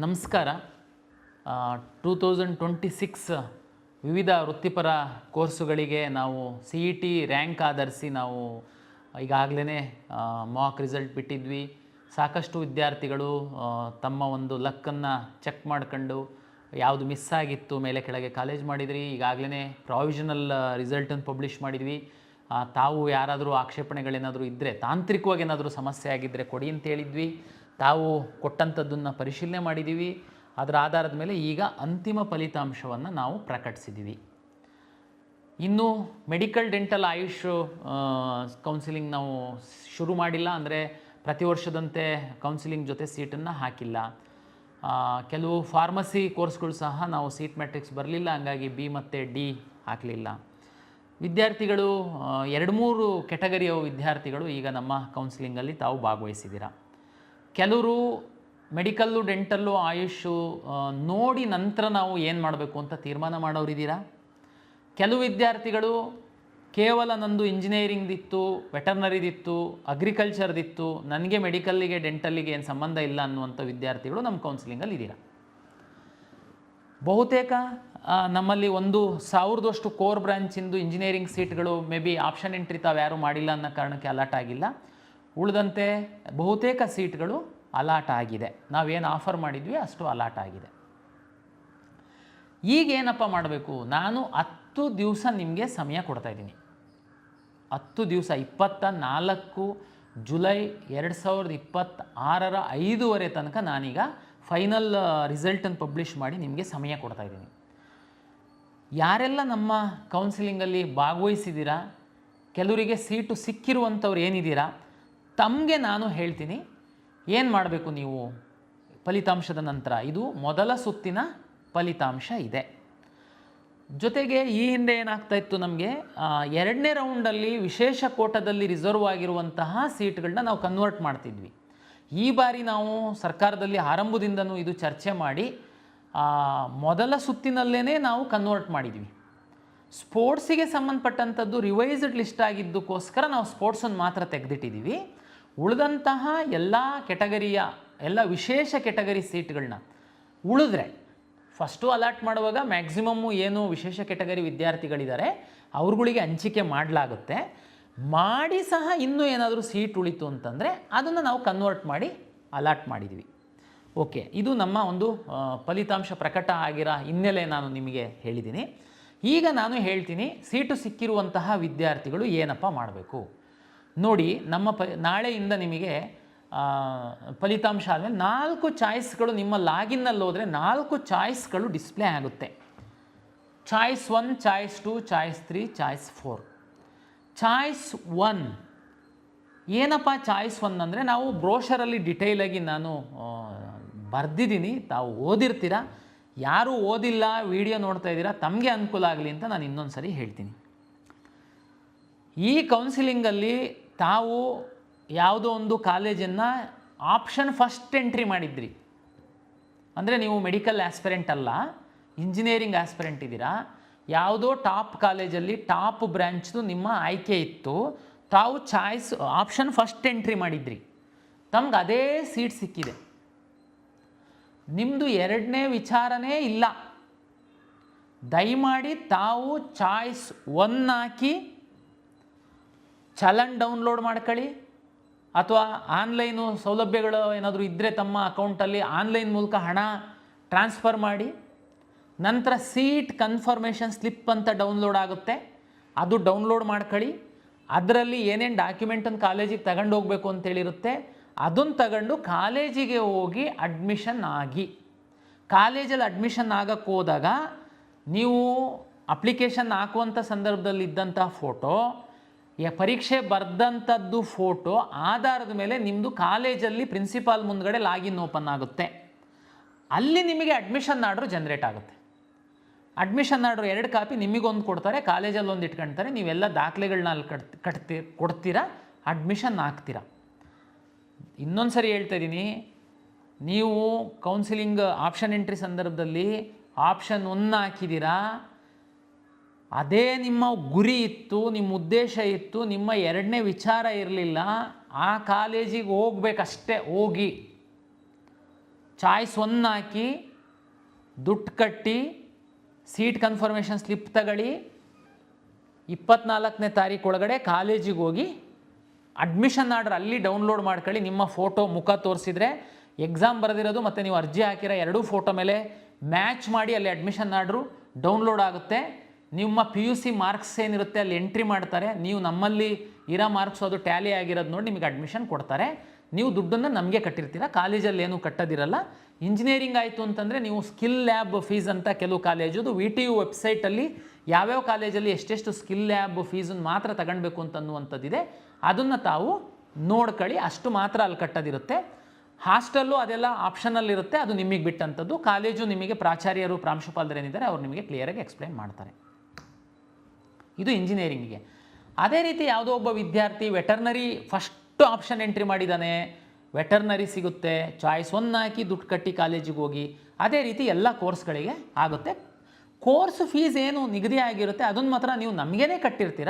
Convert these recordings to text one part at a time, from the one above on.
ನಮಸ್ಕಾರ. 2026 ವಿವಿಧ ವೃತ್ತಿಪರ ಕೋರ್ಸುಗಳಿಗೆ ನಾವು CET ರ್ಯಾಂಕ್ ಆಧರಿಸಿ ನಾವು ಈಗಾಗಲೇ ಮಾಕ್ ರಿಸಲ್ಟ್ ಬಿಟ್ಟಿದ್ವಿ. ಸಾಕಷ್ಟು ವಿದ್ಯಾರ್ಥಿಗಳು ತಮ್ಮ ಒಂದು ಲಕ್ಕನ್ನು ಚೆಕ್ ಮಾಡ್ಕೊಂಡು ಯಾವುದು ಮಿಸ್ ಆಗಿತ್ತು ಮೇಲೆ ಕೆಳಗೆ ಕಾಲೇಜ್ ಮಾಡಿದ್ರಿ. ಈಗಾಗಲೇ ಪ್ರಾವಿಷನಲ್ ರಿಸಲ್ಟನ್ನು ಪಬ್ಲಿಷ್ ಮಾಡಿದ್ವಿ. ತಾವು ಯಾರಾದರೂ ಆಕ್ಷೇಪಣೆಗಳೇನಾದರೂ ಇದ್ದರೆ, ತಾಂತ್ರಿಕವಾಗಿ ಏನಾದರೂ ಸಮಸ್ಯೆ ಆಗಿದ್ದರೆ ಕೊಡಿ ಅಂತ ಹೇಳಿದ್ವಿ. ತಾವು ಕೊಟ್ಟಂಥದ್ದನ್ನು ಪರಿಶೀಲನೆ ಮಾಡಿದ್ದೀವಿ. ಅದರ ಆಧಾರದ ಮೇಲೆ ಈಗ ಅಂತಿಮ ಫಲಿತಾಂಶವನ್ನು ನಾವು ಪ್ರಕಟಿಸಿದ್ದೀವಿ. ಇನ್ನು ಮೆಡಿಕಲ್, ಡೆಂಟಲ್, ಆಯುಷ್ ಕೌನ್ಸಿಲಿಂಗ್ ನಾವು ಶುರು ಮಾಡಿಲ್ಲ. ಅಂದರೆ ಪ್ರತಿ ವರ್ಷದಂತೆ ಕೌನ್ಸಿಲಿಂಗ್ ಜೊತೆ ಸೀಟನ್ನು ಹಾಕಿಲ್ಲ. ಕೆಲವು ಫಾರ್ಮಸಿ ಕೋರ್ಸ್ಗಳು ಸಹ ನಾವು ಸೀಟ್ ಮ್ಯಾಟ್ರಿಕ್ಸ್ ಬರಲಿಲ್ಲ, ಹಂಗಾಗಿ B ಮತ್ತು D ಹಾಕಲಿಲ್ಲ. ವಿದ್ಯಾರ್ಥಿಗಳು 2-3 ಕೆಟಗರಿಯ ವಿದ್ಯಾರ್ಥಿಗಳು ಈಗ ನಮ್ಮ ಕೌನ್ಸಿಲಿಂಗಲ್ಲಿ ತಾವು ಭಾಗವಹಿಸಿದ್ದೀರಾ. ಕೆಲವರು ಮೆಡಿಕಲ್ಲು, ಡೆಂಟಲ್ಲು, ಆಯುಷು ನೋಡಿ ನಂತರ ನಾವು ಏನು ಮಾಡಬೇಕು ಅಂತ ತೀರ್ಮಾನ ಮಾಡೋರಿದ್ದೀರಾ. ಕೆಲವು ವಿದ್ಯಾರ್ಥಿಗಳು ಕೇವಲ ನಂದು ಇಂಜಿನಿಯರಿಂಗ್ದಿತ್ತು, ವೆಟರ್ನರಿದಿತ್ತು, ಅಗ್ರಿಕಲ್ಚರ್ದಿತ್ತು, ನನಗೆ ಮೆಡಿಕಲ್ಲಿಗೆ ಡೆಂಟಲ್ಲಿಗೆ ಏನು ಸಂಬಂಧ ಇಲ್ಲ ಅನ್ನುವಂಥ ವಿದ್ಯಾರ್ಥಿಗಳು ನಮ್ಮ ಕೌನ್ಸಿಲಿಂಗಲ್ಲಿ ಇದ್ದೀರಾ. ಬಹುತೇಕ ನಮ್ಮಲ್ಲಿ 1,000 ಕೋರ್ ಬ್ರಾಂಚಿಂದು ಇಂಜಿನಿಯರಿಂಗ್ ಸೀಟ್ಗಳು ಮೇ ಬಿ ಆಪ್ಷನ್ ಎಂಟ್ರಿ ತಾವು ಯಾರೂ ಮಾಡಿಲ್ಲ ಅನ್ನೋ ಕಾರಣಕ್ಕೆ ಅಲಾಟ್ ಆಗಿಲ್ಲ. ಉಳಿದಂತೆ ಬಹುತೇಕ ಸೀಟ್ಗಳು ಅಲಾಟ್ ಆಗಿದೆ. ನಾವೇನು ಆಫರ್ ಮಾಡಿದ್ವಿ ಅಷ್ಟು ಅಲಾಟ್ ಆಗಿದೆ. ಈಗೇನಪ್ಪ ಮಾಡಬೇಕು? ನಾನು 10 ದಿವಸ ನಿಮಗೆ ಸಮಯ ಕೊಡ್ತಾಯಿದ್ದೀನಿ. 10 ದಿವಸ 24 ಜುಲೈ 2026 5 ತನಕ ನಾನೀಗ ಫೈನಲ್ ರಿಸಲ್ಟನ್ನು ಪಬ್ಲಿಷ್ ಮಾಡಿ ನಿಮಗೆ ಸಮಯ ಕೊಡ್ತಾಯಿದ್ದೀನಿ. ಯಾರೆಲ್ಲ ನಮ್ಮ ಕೌನ್ಸಿಲಿಂಗಲ್ಲಿ ಭಾಗವಹಿಸಿದ್ದೀರಾ, ಕೆಲವರಿಗೆ ಸೀಟು ಸಿಕ್ಕಿರುವಂಥವ್ರು ಏನಿದ್ದೀರಾ, ತಮಗೆ ನಾನು ಹೇಳ್ತೀನಿ ಏನು ಮಾಡಬೇಕು ನೀವು ಫಲಿತಾಂಶದ ನಂತರ. ಇದು ಮೊದಲ ಸುತ್ತಿನ ಫಲಿತಾಂಶ ಇದೆ. ಜೊತೆಗೆ ಈ ಹಿಂದೆ ಏನಾಗ್ತಾಯಿತ್ತು, ನಮಗೆ 2ನೇ ರೌಂಡಲ್ಲಿ ವಿಶೇಷ ಕೋಟದಲ್ಲಿ ರಿಸರ್ವ್ ಆಗಿರುವಂತಹ ಸೀಟ್ಗಳನ್ನ ನಾವು ಕನ್ವರ್ಟ್ ಮಾಡ್ತಿದ್ವಿ. ಈ ಬಾರಿ ನಾವು ಸರ್ಕಾರದಲ್ಲಿ ಆರಂಭದಿಂದನೂ ಇದು ಚರ್ಚೆ ಮಾಡಿ ಮೊದಲ ಸುತ್ತಿನಲ್ಲೇ ನಾವು ಕನ್ವರ್ಟ್ ಮಾಡಿದ್ವಿ. ಸ್ಪೋರ್ಟ್ಸಿಗೆ ಸಂಬಂಧಪಟ್ಟಂಥದ್ದು ರಿವೈಸ್ಡ್ ಲಿಸ್ಟ್ ಆಗಿದ್ದಕ್ಕೋಸ್ಕರ ನಾವು ಸ್ಪೋರ್ಟ್ಸನ್ನು ಮಾತ್ರ ತೆಗೆದಿಟ್ಟಿದ್ದೀವಿ. ಉಳಿದಂತಹ ಎಲ್ಲ ಕೆಟಗರಿಯ ಎಲ್ಲ ವಿಶೇಷ ಕೆಟಗರಿ ಸೀಟ್ಗಳನ್ನ ಉಳಿದ್ರೆ ಫಸ್ಟು ಅಲಾಟ್ ಮಾಡುವಾಗ ಮ್ಯಾಕ್ಸಿಮಮ್ಮು ಏನು ವಿಶೇಷ ಕೆಟಗರಿ ವಿದ್ಯಾರ್ಥಿಗಳಿದ್ದಾರೆ ಅವ್ರುಗಳಿಗೆ ಹಂಚಿಕೆ ಮಾಡಲಾಗುತ್ತೆ. ಮಾಡಿ ಸಹ ಇನ್ನೂ ಏನಾದರೂ ಸೀಟ್ ಉಳಿತು ಅಂತಂದರೆ ಅದನ್ನು ನಾವು ಕನ್ವರ್ಟ್ ಮಾಡಿ ಅಲಾಟ್ ಮಾಡಿದ್ವಿ. ಓಕೆ, ಇದು ನಮ್ಮ ಒಂದು ಫಲಿತಾಂಶ ಪ್ರಕಟ ಆಗಿರೋ ಹಿನ್ನೆಲೆ ನಾನು ನಿಮಗೆ ಹೇಳಿದ್ದೀನಿ. ಈಗ ನಾನು ಹೇಳ್ತೀನಿ ಸೀಟು ಸಿಕ್ಕಿರುವಂತಹ ವಿದ್ಯಾರ್ಥಿಗಳು ಏನಪ್ಪ ಮಾಡಬೇಕು ನೋಡಿ. ನಾಳೆಯಿಂದ ನಿಮಗೆ ಫಲಿತಾಂಶ ಆದಮೇಲೆ 4 ಚಾಯ್ಸ್ಗಳು ನಿಮ್ಮ ಲಾಗಿನ್ನಲ್ಲಿ ಹೋದರೆ 4 ಚಾಯ್ಸ್ಗಳು ಡಿಸ್ಪ್ಲೇ ಆಗುತ್ತೆ. Choice 1, choice 2, choice 3, choice 4. Choice 1 ಏನಪ್ಪ? ಚಾಯ್ಸ್ 1 ಅಂದರೆ ನಾವು ಬ್ರೋಷರಲ್ಲಿ ಡಿಟೇಲಾಗಿ ನಾನು ಬರೆದಿದ್ದೀನಿ, ತಾವು ಓದಿರ್ತೀರ. ಯಾರು ಓದಿಲ್ಲ, ವಿಡಿಯೋ ನೋಡ್ತಾ ಇದ್ದೀರಾ, ತಮಗೆ ಅನುಕೂಲ ಆಗಲಿ ಅಂತ ನಾನು ಇನ್ನೊಂದು ಸರಿ ಹೇಳ್ತೀನಿ. ಈ ಕೌನ್ಸಿಲಿಂಗಲ್ಲಿ ತಾವು ಯಾವುದೋ ಒಂದು ಕಾಲೇಜನ್ನು ಆಪ್ಷನ್ ಫಸ್ಟ್ ಎಂಟ್ರಿ ಮಾಡಿದ್ರಿ ಅಂದರೆ ನೀವು ಮೆಡಿಕಲ್ ಆಸ್ಪಿರೆಂಟ್ ಅಲ್ಲ, ಇಂಜಿನಿಯರಿಂಗ್ ಆಸ್ಪಿರೆಂಟ್ ಇದ್ದೀರಾ. ಯಾವುದೋ ಟಾಪ್ ಕಾಲೇಜಲ್ಲಿ ಟಾಪ್ ಬ್ರ್ಯಾಂಚ್ದು ನಿಮ್ಮ ಆಯ್ಕೆ ಇತ್ತು, ತಾವು ಚಾಯ್ಸ್ ಆಪ್ಷನ್ ಫಸ್ಟ್ ಎಂಟ್ರಿ ಮಾಡಿದ್ರಿ, ತಮ್ಗೆ ಅದೇ ಸೀಟ್ ಸಿಕ್ಕಿದೆ. ನಿಮ್ಮದು 2ನೇ ವಿಚಾರನೇ ಇಲ್ಲ. ದಯಮಾಡಿ ತಾವು ಚಾಯ್ಸ್ 1 ಹಾಕಿ ಚಲನ್ ಡೌನ್ಲೋಡ್ ಮಾಡ್ಕೊಳ್ಳಿ, ಅಥವಾ ಆನ್ಲೈನು ಸೌಲಭ್ಯಗಳು ಏನಾದರೂ ಇದ್ದರೆ ತಮ್ಮ ಅಕೌಂಟಲ್ಲಿ ಆನ್ಲೈನ್ ಮೂಲಕ ಹಣ ಟ್ರಾನ್ಸ್ಫರ್ ಮಾಡಿ. ನಂತರ ಸೀಟ್ ಕನ್ಫರ್ಮೇಷನ್ ಸ್ಲಿಪ್ ಅಂತ ಡೌನ್ಲೋಡ್ ಆಗುತ್ತೆ, ಅದು ಡೌನ್ಲೋಡ್ ಮಾಡ್ಕೊಳ್ಳಿ. ಅದರಲ್ಲಿ ಏನೇನು ಡಾಕ್ಯುಮೆಂಟನ್ನು ಕಾಲೇಜಿಗೆ ತಗೊಂಡು ಹೋಗಬೇಕು ಅಂತೇಳಿರುತ್ತೆ, ಅದನ್ನು ತಗೊಂಡು ಕಾಲೇಜಿಗೆ ಹೋಗಿ ಅಡ್ಮಿಷನ್ ಆಗಿ. ಕಾಲೇಜಲ್ಲಿ ಅಡ್ಮಿಷನ್ ಆಗಕ್ಕೆ ಹೋದಾಗ ನೀವು ಅಪ್ಲಿಕೇಶನ್ ಹಾಕುವಂಥ ಸಂದರ್ಭದಲ್ಲಿ ಇದ್ದಂಥ ಫೋಟೋ, ಪರೀಕ್ಷೆ ಬರೆದಂಥದ್ದು ಫೋಟೋ ಆಧಾರದ ಮೇಲೆ ನಿಮ್ಮದು ಕಾಲೇಜಲ್ಲಿ ಪ್ರಿನ್ಸಿಪಾಲ್ ಮುಂದ್ಗಡೆ ಲಾಗಿನ್ ಓಪನ್ ಆಗುತ್ತೆ. ಅಲ್ಲಿ ನಿಮಗೆ ಅಡ್ಮಿಷನ್ ಆರ್ಡ್ರು ಜನ್ರೇಟ್ ಆಗುತ್ತೆ. ಅಡ್ಮಿಷನ್ ಆರ್ಡ್ರು 2 ಕಾಪಿ ನಿಮಗೊಂದು ಕೊಡ್ತಾರೆ, ಕಾಲೇಜಲ್ಲಿ ಒಂದು ಇಟ್ಕೊಳ್ತಾರೆ. ನೀವೆಲ್ಲ ದಾಖಲೆಗಳನ್ನ ಅಲ್ಲಿ ಕೊಡ್ತೀರಾ, ಅಡ್ಮಿಷನ್ ಆಗ್ತೀರಾ. ಇನ್ನೊಂದು ಸರಿ ಹೇಳ್ತಾ ಇದ್ದೀನಿ, ನೀವು ಕೌನ್ಸಿಲಿಂಗ್ ಆಪ್ಷನ್ ಎಂಟ್ರಿ ಸಂದರ್ಭದಲ್ಲಿ ಆಪ್ಷನ್ 1 ಹಾಕಿದ್ದೀರಾ, ಅದೇ ನಿಮ್ಮ ಗುರಿ ಇತ್ತು, ನಿಮ್ಮ ಉದ್ದೇಶ ಇತ್ತು, ನಿಮ್ಮ 2ನೇ ವಿಚಾರ ಇರಲಿಲ್ಲ, ಆ ಕಾಲೇಜಿಗೆ ಹೋಗ್ಬೇಕಷ್ಟೇ. ಹೋಗಿ ಚಾಯ್ಸ್ 1 ಹಾಕಿ ದುಡ್ಡು ಕಟ್ಟಿ ಸೀಟ್ ಕನ್ಫರ್ಮೇಷನ್ ಸ್ಲಿಪ್ ತಗೊಳ್ಳಿ, 24ನೇ ತಾರೀಕು ಒಳಗಡೆ ಕಾಲೇಜಿಗೆ ಹೋಗಿ ಅಡ್ಮಿಷನ್ ಆರ್ಡರ್ ಅಲ್ಲಿ ಡೌನ್ಲೋಡ್ ಮಾಡ್ಕೊಳ್ಳಿ. ನಿಮ್ಮ ಫೋಟೋ ಮುಖ ತೋರಿಸಿದ್ರೆ ಎಕ್ಸಾಮ್ ಬರೆದಿರೋದು ಮತ್ತು ನೀವು ಅರ್ಜಿ ಹಾಕಿರೋ ಎರಡೂ ಫೋಟೋ ಮೇಲೆ ಮ್ಯಾಚ್ ಮಾಡಿ ಅಲ್ಲಿ ಅಡ್ಮಿಷನ್ ಆರ್ಡ್ರು ಡೌನ್ಲೋಡ್ ಆಗುತ್ತೆ. ನಿಮ್ಮ PUC ಮಾರ್ಕ್ಸ್ ಏನಿರುತ್ತೆ ಅಲ್ಲಿ ಎಂಟ್ರಿ ಮಾಡ್ತಾರೆ. ನೀವು ನಮ್ಮಲ್ಲಿ ಇರೋ ಮಾರ್ಕ್ಸು ಅದು ಟ್ಯಾಲಿ ಆಗಿರೋದು ನೋಡಿ ನಿಮಗೆ ಅಡ್ಮಿಷನ್ ಕೊಡ್ತಾರೆ. ನೀವು ದುಡ್ಡನ್ನು ನಮಗೆ ಕಟ್ಟಿರ್ತೀರ, ಕಾಲೇಜಲ್ಲಿ ಏನೂ ಕಟ್ಟೋದಿರಲ್ಲ. ಇಂಜಿನಿಯರಿಂಗ್ ಆಯಿತು ಅಂತಂದರೆ ನೀವು ಸ್ಕಿಲ್ ಲ್ಯಾಬ್ ಫೀಸ್ ಅಂತ ಕೆಲವು ಕಾಲೇಜದು VTU ವೆಬ್ಸೈಟಲ್ಲಿ ಯಾವ್ಯಾವ ಕಾಲೇಜಲ್ಲಿ ಎಷ್ಟೆಷ್ಟು ಸ್ಕಿಲ್ ಲ್ಯಾಬ್ ಫೀಸನ್ನು ಮಾತ್ರ ತಗೊಳ್ಬೇಕು ಅಂತನ್ನುವಂಥದ್ದಿದೆ. ಅದನ್ನು ತಾವು ನೋಡ್ಕೊಳ್ಳಿ, ಅಷ್ಟು ಮಾತ್ರ ಅಲ್ಲಿ ಕಟ್ಟೋದಿರುತ್ತೆ. ಹಾಸ್ಟೆಲ್ಲು ಅದೆಲ್ಲ ಆಪ್ಷನಲ್ ಇರುತ್ತೆ, ಅದು ನಿಮಗೆ ಬಿಟ್ಟಂಥದ್ದು. ಕಾಲೇಜು ನಿಮಗೆ ಪ್ರಾಚಾರ್ಯರು ಪ್ರಾಂಶುಪಾಲರೇನಿದ್ದಾರೆ ಅವ್ರು ನಿಮಗೆ ಕ್ಲಿಯರಾಗಿ ಎಕ್ಸ್ಪ್ಲೈನ್ ಮಾಡ್ತಾರೆ. ಇದು ಇಂಜಿನಿಯರಿಂಗಿಗೆ. ಅದೇ ರೀತಿ ಯಾವುದೋ ಒಬ್ಬ ವಿದ್ಯಾರ್ಥಿ ವೆಟರ್ನರಿ ಫಸ್ಟ್ ಆಪ್ಷನ್ ಎಂಟ್ರಿ ಮಾಡಿದ್ದಾನೆ, ವೆಟರ್ನರಿ ಸಿಗುತ್ತೆ, ಚಾಯ್ಸ್ 1 ಹಾಕಿ ದುಡ್ಡು ಕಟ್ಟಿ ಕಾಲೇಜಿಗೆ ಹೋಗಿ. ಅದೇ ರೀತಿ ಎಲ್ಲ ಕೋರ್ಸ್ಗಳಿಗೆ ಆಗುತ್ತೆ. ಕೋರ್ಸ್ ಫೀಸ್ ಏನು ನಿಗದಿ ಆಗಿರುತ್ತೆ ಅದನ್ನು ಮಾತ್ರ ನೀವು ನಮಗೇ ಕಟ್ಟಿರ್ತೀರ.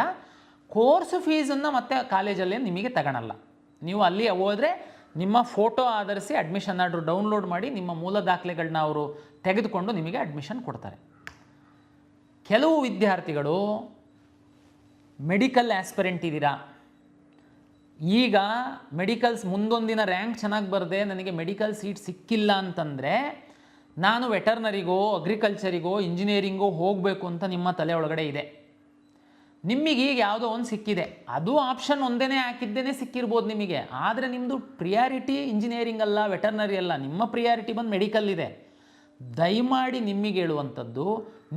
ಕೋರ್ಸ್ ಫೀಸನ್ನು ಮತ್ತೆ ಕಾಲೇಜಲ್ಲೇ ನಿಮಗೆ ತಗೊಳಲ್ಲ. ನೀವು ಅಲ್ಲಿ ಹೋದರೆ ನಿಮ್ಮ ಫೋಟೋ ಆಧರಿಸಿ ಅಡ್ಮಿಷನ್ ಆರ್ಡ್ರು ಡೌನ್ಲೋಡ್ ಮಾಡಿ ನಿಮ್ಮ ಮೂಲ ದಾಖಲೆಗಳನ್ನ ಅವರು ತೆಗೆದುಕೊಂಡು ನಿಮಗೆ ಅಡ್ಮಿಷನ್ ಕೊಡ್ತಾರೆ. ಕೆಲವು ವಿದ್ಯಾರ್ಥಿಗಳು ಮೆಡಿಕಲ್ ಆಸ್ಪಿರೆಂಟ್ ಇದ್ದೀರಾ, ಈಗ ಮೆಡಿಕಲ್ಸ್ ಮುಂದೊಂದಿನ ರ್ಯಾಂಕ್ ಚೆನ್ನಾಗಿ ಬರದೆ ನನಗೆ ಮೆಡಿಕಲ್ ಸೀಟ್ ಸಿಕ್ಕಿಲ್ಲ ಅಂತಂದರೆ ನಾನು ವೆಟರ್ನರಿಗೋ ಅಗ್ರಿಕಲ್ಚರಿಗೋ ಇಂಜಿನಿಯರಿಂಗೋ ಹೋಗಬೇಕು ಅಂತ ನಿಮ್ಮ ತಲೆ ಒಳಗಡೆ ಇದೆ. ನಿಮಗೆ ಈಗ ಯಾವುದೋ ಒಂದು ಸಿಕ್ಕಿದೆ, ಅದು ಆಪ್ಷನ್ ಒಂದೇ ಹಾಕಿದ್ದೇನೆ ಸಿಕ್ಕಿರ್ಬೋದು ನಿಮಗೆ. ಆದರೆ ನಿಮ್ಮದು ಪ್ರಿಯಾರಿಟಿ ಇಂಜಿನಿಯರಿಂಗ್ ಅಲ್ಲ, ವೆಟರ್ನರಿ ಅಲ್ಲ, ನಿಮ್ಮ ಪ್ರಿಯಾರಿಟಿ ಬಂದು ಮೆಡಿಕಲ್ ಇದೆ. ದಯಮಾಡಿ ನಿಮಗೆ ಹೇಳುವಂಥದ್ದು,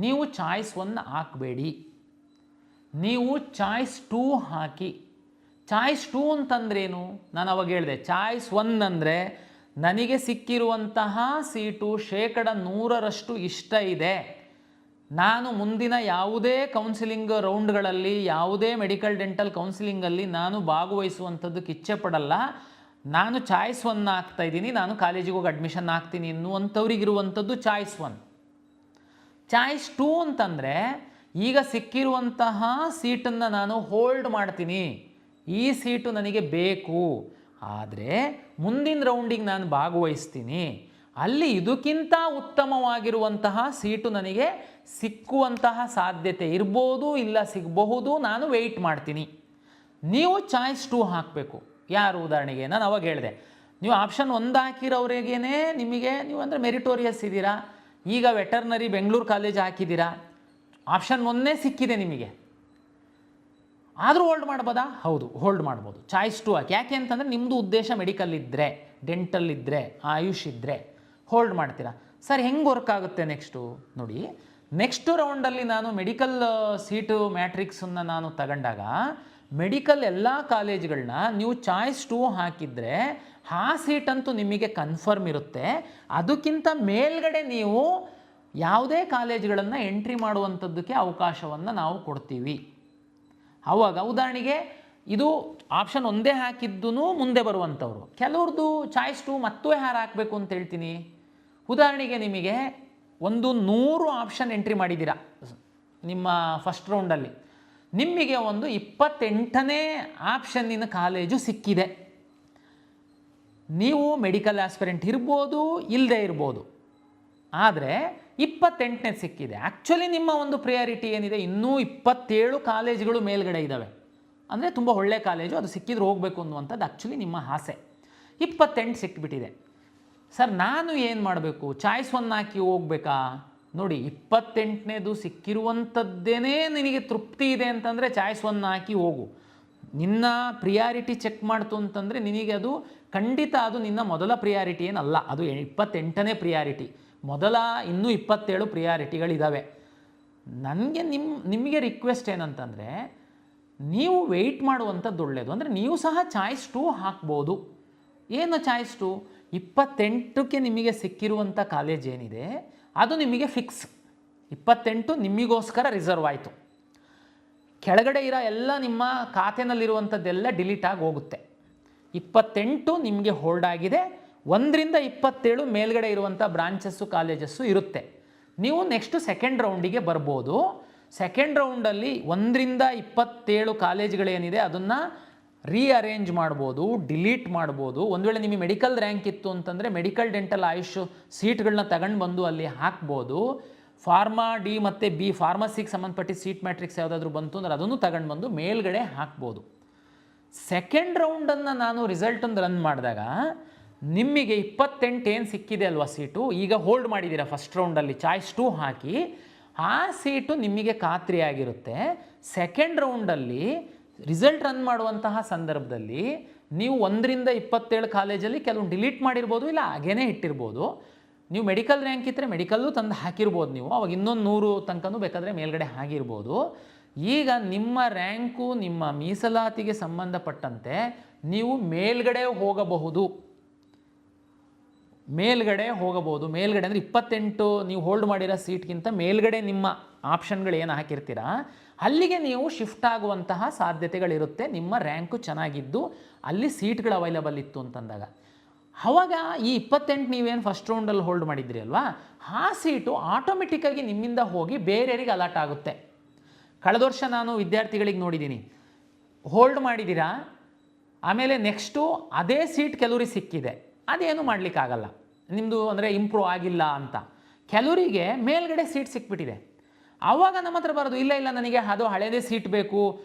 ನೀವು ಚಾಯ್ಸ್ 1 ಹಾಕಬೇಡಿ, ನೀವು ಚಾಯ್ಸ್ 2 ಹಾಕಿ. ಚಾಯ್ಸ್ 2 ಅಂತಂದ್ರೇನು? ನಾನು ಅವಾಗ ಹೇಳಿದೆ, ಚಾಯ್ಸ್ 1 ಅಂದರೆ ನನಗೆ ಸಿಕ್ಕಿರುವಂತಹ ಸೀಟು 100% ಇಷ್ಟ ಇದೆ, ನಾನು ಮುಂದಿನ ಯಾವುದೇ ಕೌನ್ಸಿಲಿಂಗ್ ರೌಂಡ್ಗಳಲ್ಲಿ ಯಾವುದೇ ಮೆಡಿಕಲ್ ಡೆಂಟಲ್ ಕೌನ್ಸಿಲಿಂಗಲ್ಲಿ ನಾನು ಭಾಗವಹಿಸುವಂಥದ್ದಕ್ಕೆ ಇಚ್ಛೆ ಪಡಲ್ಲ, ನಾನು ಚಾಯ್ಸ್ 1 ಹಾಕ್ತಾಯಿದ್ದೀನಿ, ನಾನು ಕಾಲೇಜಿಗೆ ಹೋಗಿ ಅಡ್ಮಿಷನ್ ಆಗ್ತೀನಿ ಎನ್ನುವಂಥವ್ರಿಗಿರುವಂಥದ್ದು ಚಾಯ್ಸ್ 1. ಚಾಯ್ಸ್ 2 ಅಂತಂದರೆ ಈಗ ಸಿಕ್ಕಿರುವಂತಹ ಸೀಟನ್ನು ನಾನು ಹೋಲ್ಡ್ ಮಾಡ್ತೀನಿ, ಈ ಸೀಟು ನನಗೆ ಬೇಕು, ಆದರೆ ಮುಂದಿನ ರೌಂಡಿಗೆ ನಾನು ಭಾಗವಹಿಸ್ತೀನಿ, ಅಲ್ಲಿ ಇದಕ್ಕಿಂತ ಉತ್ತಮವಾಗಿರುವಂತಹ ಸೀಟು ನನಗೆ ಸಿಕ್ಕುವಂತಹ ಸಾಧ್ಯತೆ ಇರ್ಬೋದು, ಇಲ್ಲ ಸಿಗಬಹುದು, ನಾನು ವೆಯ್ಟ್ ಮಾಡ್ತೀನಿ. ನೀವು ಚಾಯ್ಸ್ 2 ಹಾಕಬೇಕು. ಯಾರು? ಉದಾಹರಣೆಗೆ ನಾನು ಅವಾಗ ಹೇಳಿದೆ, ನೀವು ಆಪ್ಷನ್ 1 ಹಾಕಿರೋರಿಗೇ ನಿಮಗೆ, ನೀವು ಅಂದರೆ ಮೆರಿಟೋರಿಯಸ್ ಇದ್ದೀರಾ, ಈಗ ವೆಟರ್ನರಿ ಬೆಂಗಳೂರು ಕಾಲೇಜ್ ಹಾಕಿದ್ದೀರಾ, ಆಪ್ಷನ್ 1 ಸಿಕ್ಕಿದೆ ನಿಮಗೆ, ಆದರೂ ಹೋಲ್ಡ್ ಮಾಡ್ಬೋದಾ? ಹೌದು, ಹೋಲ್ಡ್ ಮಾಡ್ಬೋದು. ಚಾಯ್ಸ್ 2 ಹಾಕಿ. ಯಾಕೆ ಅಂತಂದರೆ ನಿಮ್ಮದು ಉದ್ದೇಶ ಮೆಡಿಕಲ್ ಇದ್ದರೆ, ಡೆಂಟಲ್ ಇದ್ದರೆ, ಆಯುಷ್ ಇದ್ದರೆ ಹೋಲ್ಡ್ ಮಾಡ್ತೀರಾ. ಸರ್ ಹೆಂಗೆ ವರ್ಕ್ ಆಗುತ್ತೆ ನೆಕ್ಸ್ಟು ನೋಡಿ, ನೆಕ್ಸ್ಟ್ ರೌಂಡಲ್ಲಿ ನಾನು ಮೆಡಿಕಲ್ ಸೀಟು ಮ್ಯಾಟ್ರಿಕ್ಸನ್ನು ನಾನು ತಗೊಂಡಾಗ ಮೆಡಿಕಲ್ ಎಲ್ಲ ಕಾಲೇಜ್ಗಳನ್ನ ನೀವು ಚಾಯ್ಸ್ 2 ಹಾಕಿದರೆ ಆ ಸೀಟಂತೂ ನಿಮಗೆ ಕನ್ಫರ್ಮ್ ಇರುತ್ತೆ. ಅದಕ್ಕಿಂತ ಮೇಲ್ಗಡೆ ನೀವು ಯಾವುದೇ ಕಾಲೇಜ್ಗಳನ್ನು ಎಂಟ್ರಿ ಮಾಡುವಂಥದ್ದಕ್ಕೆ ಅವಕಾಶವನ್ನು ನಾವು ಕೊಡ್ತೀವಿ. ಆವಾಗ ಉದಾಹರಣೆಗೆ ಇದು ಆಪ್ಷನ್ 1 ಹಾಕಿದ್ದೂ ಮುಂದೆ ಬರುವಂಥವ್ರು, ಕೆಲವ್ರದ್ದು ಚಾಯ್ಸ್ 2 ಮತ್ತೂ ಯಾರು ಹಾಕಬೇಕು ಅಂತ ಹೇಳ್ತೀನಿ. ಉದಾಹರಣೆಗೆ ನಿಮಗೆ 100 ಆಪ್ಷನ್ ಎಂಟ್ರಿ ಮಾಡಿದ್ದೀರಾ ನಿಮ್ಮ ಫಸ್ಟ್ ರೌಂಡಲ್ಲಿ, ನಿಮಗೆ ಒಂದು 28ನೇ ಆಪ್ಷನ್ನಿನ ಕಾಲೇಜು ಸಿಕ್ಕಿದೆ. ನೀವು ಮೆಡಿಕಲ್ ಆಸ್ಪಿರೆಂಟ್ ಇರ್ಬೋದು, ಇಲ್ಲದೆ ಇರ್ಬೋದು, ಆದರೆ 28ನೇ ಸಿಕ್ಕಿದೆ. ಆ್ಯಕ್ಚುಲಿ ನಿಮ್ಮ ಒಂದು ಪ್ರಿಯಾರಿಟಿ ಏನಿದೆ, ಇನ್ನೂ 27 ಕಾಲೇಜುಗಳು ಮೇಲ್ಗಡೆ ಇದ್ದಾವೆ, ಅಂದರೆ ತುಂಬ ಒಳ್ಳೆ ಕಾಲೇಜು, ಅದು ಸಿಕ್ಕಿದ್ರೆ ಹೋಗಬೇಕು ಅನ್ನುವಂಥದ್ದು ಆ್ಯಕ್ಚುಲಿ ನಿಮ್ಮ ಆಸೆ. 28 ಸಿಕ್ಕಿಬಿಟ್ಟಿದೆ. ಸರ್ ನಾನು ಏನು ಮಾಡಬೇಕು? ಚಾಯ್ಸ್ 1 ಹಾಕಿ ಹೋಗ್ಬೇಕಾ? ನೋಡಿ, 28ನೇದು ಸಿಕ್ಕಿರುವಂಥದ್ದೇನೇ ನಿನಗೆ ತೃಪ್ತಿ ಇದೆ ಅಂತಂದರೆ ಚಾಯ್ಸ್ 1 ಹಾಕಿ ಹೋಗು. ನಿನ್ನ ಪ್ರಿಯಾರಿಟಿ ಚೆಕ್ ಮಾಡ್ತು ಅಂತಂದರೆ ನಿನಗೆ ಅದು ಖಂಡಿತ ಅದು ನಿನ್ನ ಮೊದಲ ಪ್ರಿಯಾರಿಟಿ ಏನಲ್ಲ, ಅದು 28ನೇ ಪ್ರಿಯಾರಿಟಿ. ಮೊದಲ ಇನ್ನೂ 27 ಪ್ರಿಯಾರಿಟಿಗಳಿದ್ದಾವೆ. ನನಗೆ ನಿಮಗೆ ರಿಕ್ವೆಸ್ಟ್ ಏನಂತಂದರೆ, ನೀವು ವೆಯ್ಟ್ ಮಾಡುವಂಥದ್ದು ಒಳ್ಳೆಯದು. ಅಂದರೆ ನೀವು ಸಹ ಚಾಯ್ಸ್ 2 ಹಾಕ್ಬೋದು. ಏನು ಚಾಯ್ಸ್ 2? 28ಕ್ಕೆ ನಿಮಗೆ ಸಿಕ್ಕಿರುವಂಥ ಕಾಲೇಜ್ ಏನಿದೆ ಅದು ನಿಮಗೆ ಫಿಕ್ಸ್. 28 ನಿಮಗೋಸ್ಕರ ರಿಸರ್ವ್ ಆಯಿತು. ಕೆಳಗಡೆ ಇರೋ ಎಲ್ಲ ನಿಮ್ಮ ಖಾತೆನಲ್ಲಿರುವಂಥದ್ದೆಲ್ಲ ಡಿಲೀಟ್ ಆಗಿ ಹೋಗುತ್ತೆ. 28 ನಿಮಗೆ ಹೋಲ್ಡ್ ಆಗಿದೆ. 1ರಿಂದ 27 ಮೇಲ್ಗಡೆ ಇರುವಂಥ ಬ್ರಾಂಚಸ್ಸು ಕಾಲೇಜಸ್ಸು ಇರುತ್ತೆ. ನೀವು ನೆಕ್ಸ್ಟು ಸೆಕೆಂಡ್ ರೌಂಡಿಗೆ ಬರ್ಬೋದು. ಸೆಕೆಂಡ್ ರೌಂಡಲ್ಲಿ 1ರಿಂದ 27 ಕಾಲೇಜ್ಗಳೇನಿದೆ ಅದನ್ನು ರೀಅರೇಂಜ್ ಮಾಡ್ಬೋದು, ಡಿಲೀಟ್ ಮಾಡ್ಬೋದು. ಒಂದು ವೇಳೆ ನಿಮಗೆ ಮೆಡಿಕಲ್ ರ್ಯಾಂಕ್ ಇತ್ತು ಅಂತಂದರೆ ಮೆಡಿಕಲ್ ಡೆಂಟಲ್ ಆಯುಷ್ ಸೀಟ್ಗಳನ್ನ ತಗೊಂಡು ಬಂದು ಅಲ್ಲಿ ಹಾಕ್ಬೋದು. ಫಾರ್ಮಾ ಡಿ ಮತ್ತು ಬಿ ಫಾರ್ಮಸಿಗೆ ಸಂಬಂಧಪಟ್ಟ ಸೀಟ್ ಮ್ಯಾಟ್ರಿಕ್ಸ್ ಯಾವುದಾದ್ರೂ ಬಂತು ಅಂದ್ರೆ ಅದನ್ನು ತಗೊಂಡು ಬಂದು ಮೇಲ್ಗಡೆ ಹಾಕ್ಬೋದು. ಸೆಕೆಂಡ್ ರೌಂಡನ್ನು ನಾನು ರಿಸಲ್ಟನ್ನು ರನ್ ಮಾಡಿದಾಗ ನಿಮಗೆ 28 ಏನು ಸಿಕ್ಕಿದೆ ಅಲ್ವಾ ಸೀಟು, ಈಗ ಹೋಲ್ಡ್ ಮಾಡಿದ್ದೀರಾ ಫಸ್ಟ್ ರೌಂಡಲ್ಲಿ ಚಾಯ್ಸ್ 2 ಹಾಕಿ, ಆ ಸೀಟು ನಿಮಗೆ ಖಾತ್ರಿಯಾಗಿರುತ್ತೆ. ಸೆಕೆಂಡ್ ರೌಂಡಲ್ಲಿ ರಿಸಲ್ಟ್ ರನ್ ಮಾಡುವಂತಹ ಸಂದರ್ಭದಲ್ಲಿ ನೀವು 1ರಿಂದ 27 ಕಾಲೇಜಲ್ಲಿ ಕೆಲವು ಡಿಲೀಟ್ ಮಾಡಿರ್ಬೋದು, ಇಲ್ಲ ಹಾಗೇನೇ ಇಟ್ಟಿರ್ಬೋದು. ನೀವು ಮೆಡಿಕಲ್ ರ್ಯಾಂಕ್ ಇದ್ದರೆ ಮೆಡಿಕಲ್ಲು ತಂದು ಹಾಕಿರ್ಬೋದು, ನೀವು ಅವಾಗ ಇನ್ನೊಂದು 100 ತನಕನೂ ಬೇಕಾದರೆ ಮೇಲ್ಗಡೆ ಆಗಿರ್ಬೋದು. ಈಗ ನಿಮ್ಮ ರ್ಯಾಂಕು ನಿಮ್ಮ ಮೀಸಲಾತಿಗೆ ಸಂಬಂಧಪಟ್ಟಂತೆ ನೀವು ಮೇಲ್ಗಡೆ ಹೋಗಬಹುದು. ಮೇಲ್ಗಡೆ ಅಂದರೆ 28 ನೀವು ಹೋಲ್ಡ್ ಮಾಡಿರೋ ಸೀಟ್ಗಿಂತ ಮೇಲ್ಗಡೆ ನಿಮ್ಮ ಆಪ್ಷನ್ಗಳು ಏನು ಹಾಕಿರ್ತೀರಾ ಅಲ್ಲಿಗೆ ನೀವು ಶಿಫ್ಟ್ ಆಗುವಂತಹ ಸಾಧ್ಯತೆಗಳಿರುತ್ತೆ. ನಿಮ್ಮ ರ್ಯಾಂಕು ಚೆನ್ನಾಗಿದ್ದು ಅಲ್ಲಿ ಸೀಟ್ಗಳು ಅವೈಲಬಲ್ ಇತ್ತು ಅಂತಂದಾಗ ಆವಾಗ ಈ 28 ನೀವೇನು ಫಸ್ಟ್ ರೌಂಡಲ್ಲಿ ಹೋಲ್ಡ್ ಮಾಡಿದ್ರಿ ಅಲ್ವಾ, ಆ ಸೀಟು ಆಟೋಮೆಟಿಕ್ಕಾಗಿ ನಿಮ್ಮಿಂದ ಹೋಗಿ ಬೇರೆಯವರಿಗೆ ಅಲಾಟ್ ಆಗುತ್ತೆ. ಕಳೆದ ವರ್ಷ ನಾನು ವಿದ್ಯಾರ್ಥಿಗಳಿಗೆ ನೋಡಿದ್ದೀನಿ, ಹೋಲ್ಡ್ ಮಾಡಿದ್ದೀರಾ, ಆಮೇಲೆ ನೆಕ್ಸ್ಟು ಅದೇ ಸೀಟ್ ಕೆಲವರಿಗೆ ಸಿಕ್ಕಿದೆ, ಅದೇನು ಮಾಡಲಿಕ್ಕಾಗಲ್ಲ, ನಿಮ್ಮದು ಅಂದರೆ ಇಂಪ್ರೂವ್ ಆಗಿಲ್ಲ ಅಂತ. ಕೆಲವರಿಗೆ ಮೇಲ್ಗಡೆ ಸೀಟ್ ಸಿಕ್ಬಿಟ್ಟಿದೆ. ಆವಾಗ ನಮ್ಮ ಹತ್ರ ಬರೋದು, ಇಲ್ಲ ನನಗೆ ಅದು ಹಳೇದೇ ಸೀಟ್ ಬೇಕು,